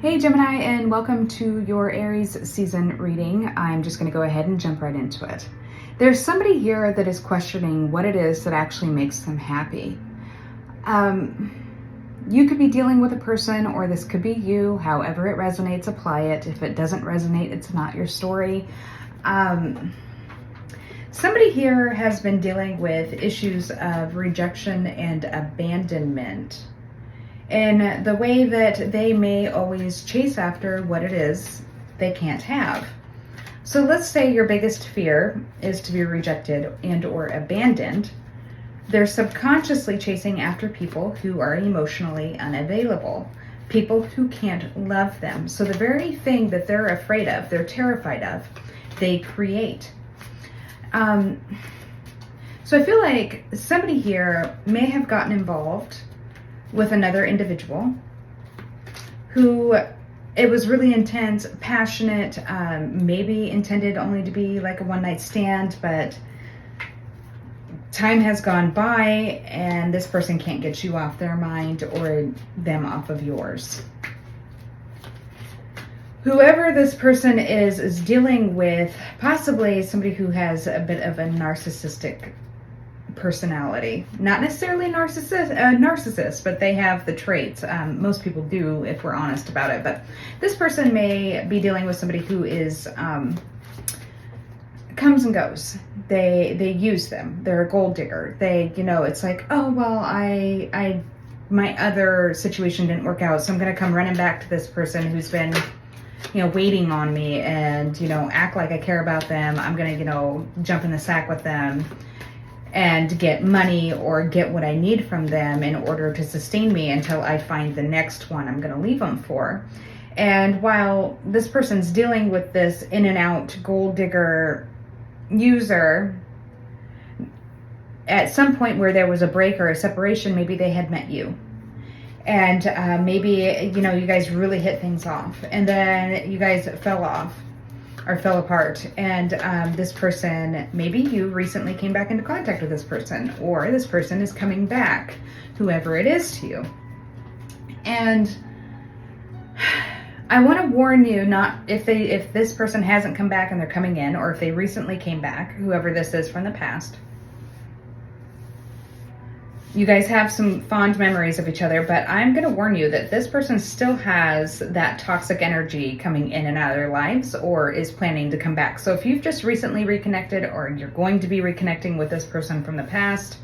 Hey Gemini, and welcome to your Aries season reading. I'm just going to go ahead and jump right into it. There's somebody here that is questioning what it is that actually makes them happy. You could be dealing with a person, or this could be you. However it resonates, apply it. If it doesn't resonate, it's not your story. Somebody here has been dealing with issues of rejection and abandonment, in the way that they may always chase after what it is they can't have. So let's say your biggest fear is to be rejected and or abandoned. They're subconsciously chasing after people who are emotionally unavailable, people who can't love them. So the very thing that they're afraid of, they're terrified of, they create. So I feel like somebody here may have gotten involved with another individual who, it was really intense, passionate, maybe intended only to be like a one-night stand, but time has gone by and this person can't get you off their mind or them off of yours. Whoever this person is dealing with, possibly somebody who has a bit of a narcissistic personality. Not necessarily a narcissist, but they have the traits. Most people do, if we're honest about it. But this person may be dealing with somebody who is comes and goes. They use them. They're a gold digger. It's like, oh well, my other situation didn't work out, so I'm gonna come running back to this person who's been waiting on me and act like I care about them. I'm gonna jump in the sack with them and get money or get what I need from them in order to sustain me until I find the next one I'm going to leave them for. And while this person's dealing with this in and out gold digger user, at some point where there was a break or a separation, maybe they had met you. And maybe, you guys really hit things off. And then you guys fell off or fell apart, and this person, maybe you recently came back into contact with this person, or this person is coming back, whoever it is to you. And I want to warn you, not if this person hasn't come back and they're coming in, or if they recently came back, whoever this is from the past, you guys have some fond memories of each other, but I'm going to warn you that this person still has that toxic energy coming in and out of their lives, or is planning to come back. So if you've just recently reconnected, or you're going to be reconnecting with this person from the past,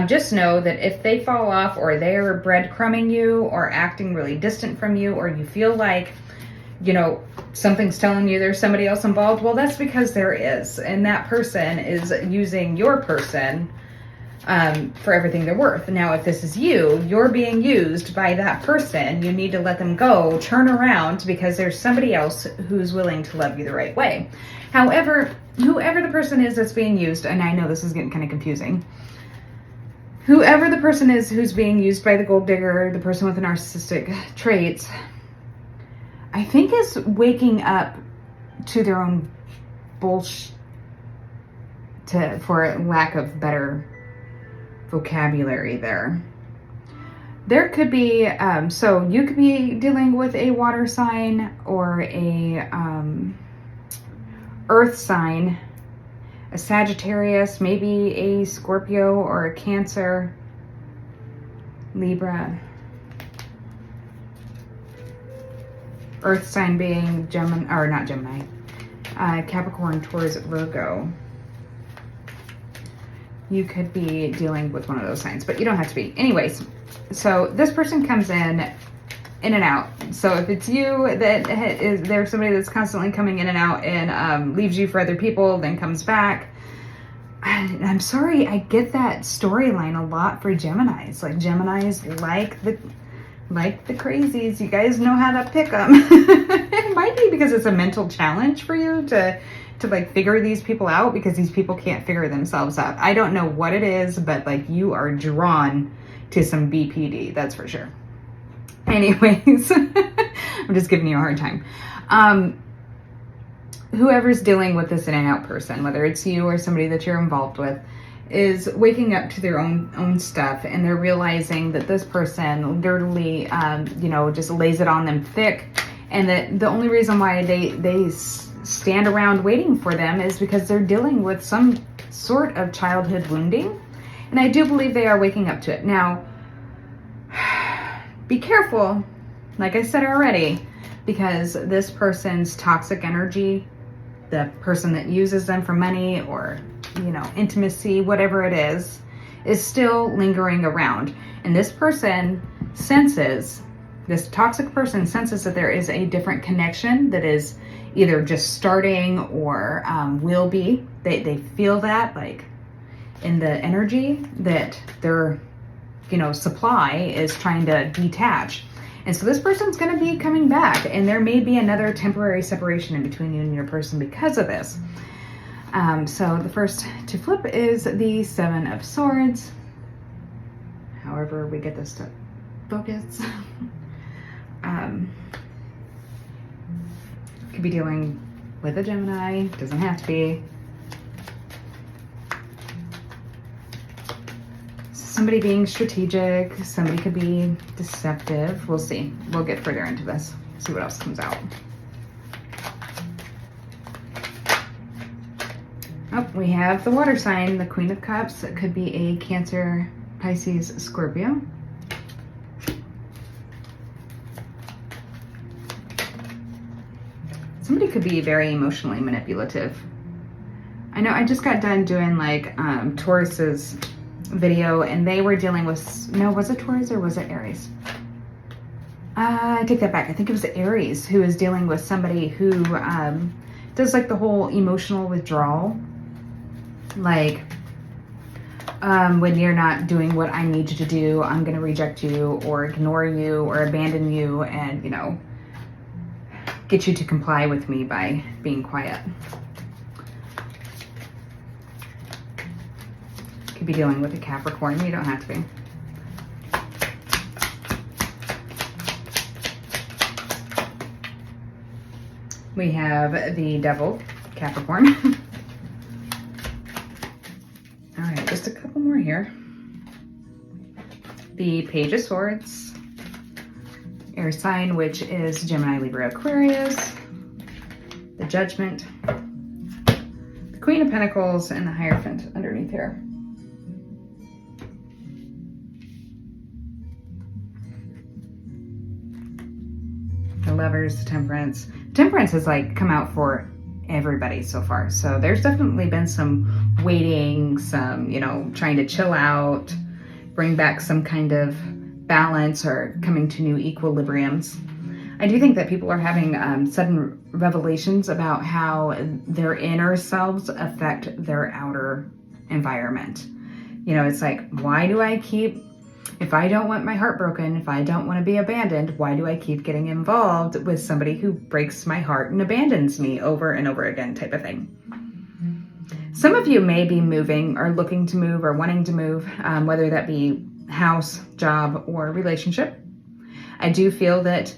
just know that if they fall off, or they're breadcrumbing you, or acting really distant from you, or you feel like, something's telling you there's somebody else involved, well, that's because there is. And that person is using your person for everything they're worth. Now, if this is you're being used by that person, you need to let them go, turn around, because there's somebody else who's willing to love you the right way. However, whoever the person is that's being used, and I know this is getting kind of confusing, whoever the person is who's being used by the gold digger, the person with the narcissistic traits, I think is waking up to their own bullshit, for lack of better vocabulary there. There could be, so you could be dealing with a water sign, or a earth sign, a Sagittarius, maybe a Scorpio or a Cancer, Libra. Earth sign being Gemini, or not Gemini, Capricorn, Taurus, Virgo. You could be dealing with one of those signs, but you don't have to be. Anyways, so this person comes in and out. So if it's you, there's somebody that's constantly coming in and out and leaves you for other people, then comes back. I'm sorry, I get that storyline a lot for Geminis. Like, Geminis like the crazies. You guys know how to pick them. It might be because it's a mental challenge for you to like figure these people out, because these people can't figure themselves out. I don't know what it is, but like, you are drawn to some BPD, that's for sure. Anyways, I'm just giving you a hard time. Whoever's dealing with this in and out person, whether it's you or somebody that you're involved with, is waking up to their own stuff, and they're realizing that this person literally, just lays it on them thick, and that the only reason why they stand around waiting for them is because they're dealing with some sort of childhood wounding, and I do believe they are waking up to it. Now, be careful, like I said already, because this person's toxic energy, the person that uses them for money or, intimacy, whatever it is still lingering around. And this toxic person senses that there is a different connection that is either just starting or will be. They feel that, like, in the energy that their, supply is trying to detach. And so this person's going to be coming back, and there may be another temporary separation in between you and your person because of this. So the first to flip is the Seven of Swords. However we get this to focus. Could be dealing with a Gemini, doesn't have to be. Somebody being strategic, somebody could be deceptive. We'll see. We'll get further into this, see what else comes out. Oh, we have the water sign, the Queen of Cups. It could be a Cancer, Pisces, Scorpio. Somebody could be very emotionally manipulative. I know I just got done doing like Taurus's video, and they were dealing with, no, was it Taurus or was it Aries? I take that back. I think it was Aries who is dealing with somebody who does like the whole emotional withdrawal. Like, when you're not doing what I need you to do, I'm going to reject you or ignore you or abandon you and, get you to comply with me by being quiet. Could be dealing with a Capricorn. You don't have to be. We have the Devil, Capricorn. All right, just a couple more here. The Page of Swords, air sign, which is Gemini, Libra, Aquarius. The Judgment, the Queen of Pentacles, and the Hierophant underneath here. The Lovers, the Temperance. Temperance has like come out for everybody so far. So there's definitely been some waiting, some, trying to chill out, bring back some kind of balance or coming to new equilibriums. I do think that people are having sudden revelations about how their inner selves affect their outer environment. It's like, why do I keep, if I don't want my heart broken, if I don't want to be abandoned, why do I keep getting involved with somebody who breaks my heart and abandons me over and over again, type of thing? Some of you may be moving or looking to move or wanting to move, whether that be house, job, or relationship. I do feel that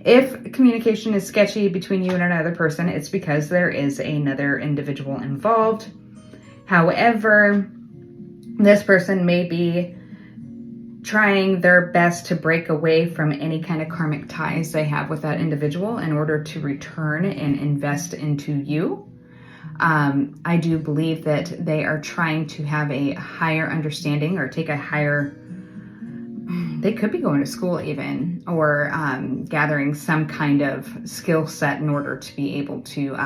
if communication is sketchy between you and another person, it's because there is another individual involved. However, this person may be trying their best to break away from any kind of karmic ties they have with that individual in order to return and invest into you. I do believe that they are trying to have a higher understanding or take a higher, they could be going to school even, or gathering some kind of skill set in order to be able to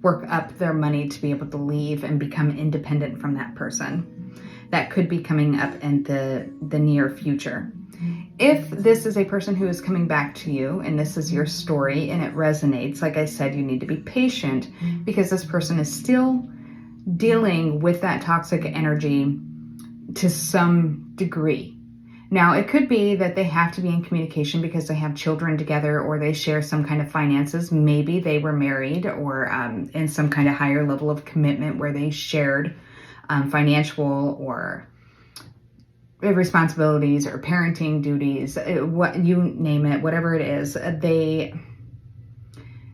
work up their money to be able to leave and become independent from that person. That could be coming up in the near future. If this is a person who is coming back to you and this is your story and it resonates, like I said, you need to be patient because this person is still dealing with that toxic energy to some degree. Now, it could be that they have to be in communication because they have children together or they share some kind of finances. Maybe they were married or in some kind of higher level of commitment where they shared financial or responsibilities or parenting duties, what you name it, whatever it is,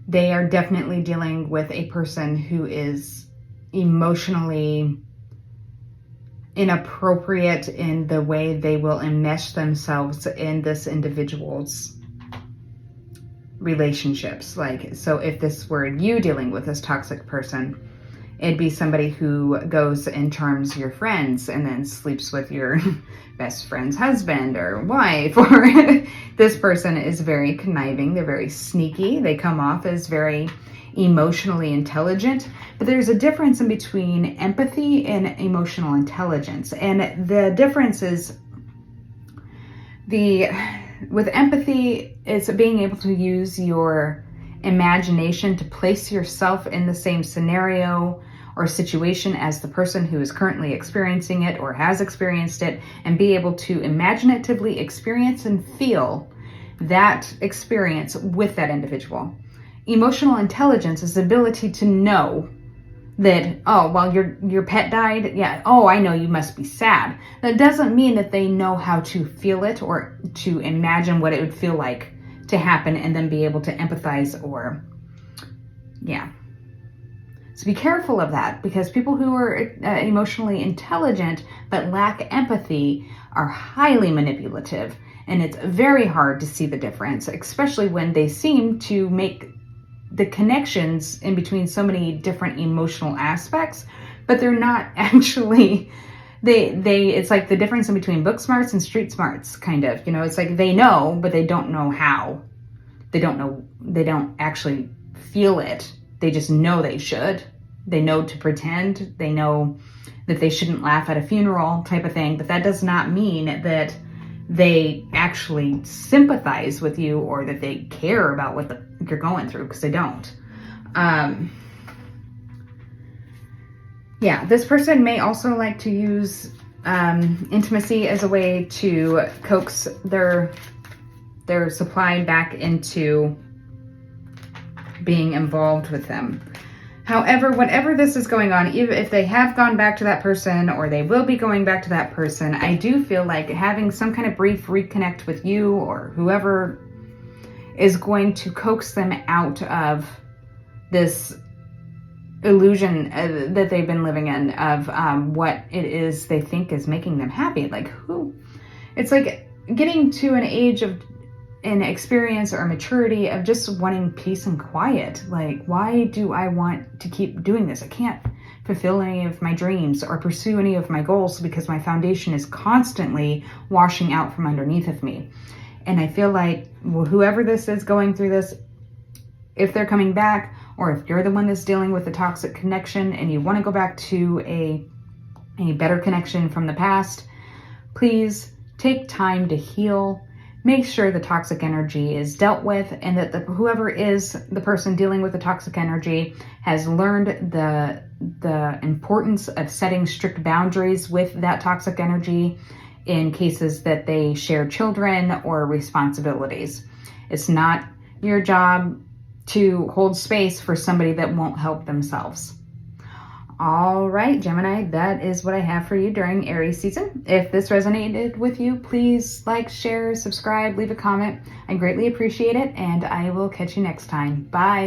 they are definitely dealing with a person who is emotionally inappropriate in the way they will enmesh themselves in this individual's relationships. Like, so if this were you dealing with this toxic person, it'd be somebody who goes and charms your friends and then sleeps with your best friend's husband or wife. Or this person is very conniving. They're very sneaky. They come off as very emotionally intelligent. But there's a difference in between empathy and emotional intelligence. And the difference is with empathy, it's being able to use your imagination to place yourself in the same scenario or situation as the person who is currently experiencing it or has experienced it, and be able to imaginatively experience and feel that experience with that individual. Emotional intelligence is the ability to know that, oh, well, your pet died. Yeah. Oh, I know you must be sad. That doesn't mean that they know how to feel it or to imagine what it would feel like to happen and then be able to empathize or, yeah. So be careful of that, because people who are emotionally intelligent but lack empathy are highly manipulative, and it's very hard to see the difference, especially when they seem to make the connections in between so many different emotional aspects, but they're not actually, it's like the difference in between book smarts and street smarts, kind of, it's like they know, but they don't know how. They don't actually feel it. They just know they should. They know to pretend. They know that they shouldn't laugh at a funeral type of thing, but that does not mean that they actually sympathize with you or that they care about what you're going through, because they don't. This person may also like to use intimacy as a way to coax their supply back into being involved with them. However, whatever this is going on, even if they have gone back to that person or they will be going back to that person, I do feel like having some kind of brief reconnect with you or whoever is going to coax them out of this illusion that they've been living in of what it is they think is making them happy. Like, it's like getting to an age of an experience or maturity of just wanting peace and quiet. Like, why do I want to keep doing this? I can't fulfill any of my dreams or pursue any of my goals because my foundation is constantly washing out from underneath of me. And I feel like, well, whoever this is going through this, if they're coming back, or if you're the one that's dealing with a toxic connection and you want to go back to a better connection from the past, please take time to heal. Make sure the toxic energy is dealt with, and that whoever is the person dealing with the toxic energy has learned the importance of setting strict boundaries with that toxic energy in cases that they share children or responsibilities. It's not your job to hold space for somebody that won't help themselves. All right, Gemini, that is what I have for you during Aries season. If this resonated with you, please like, share, subscribe, leave a comment. I greatly appreciate it, and I will catch you next time. Bye.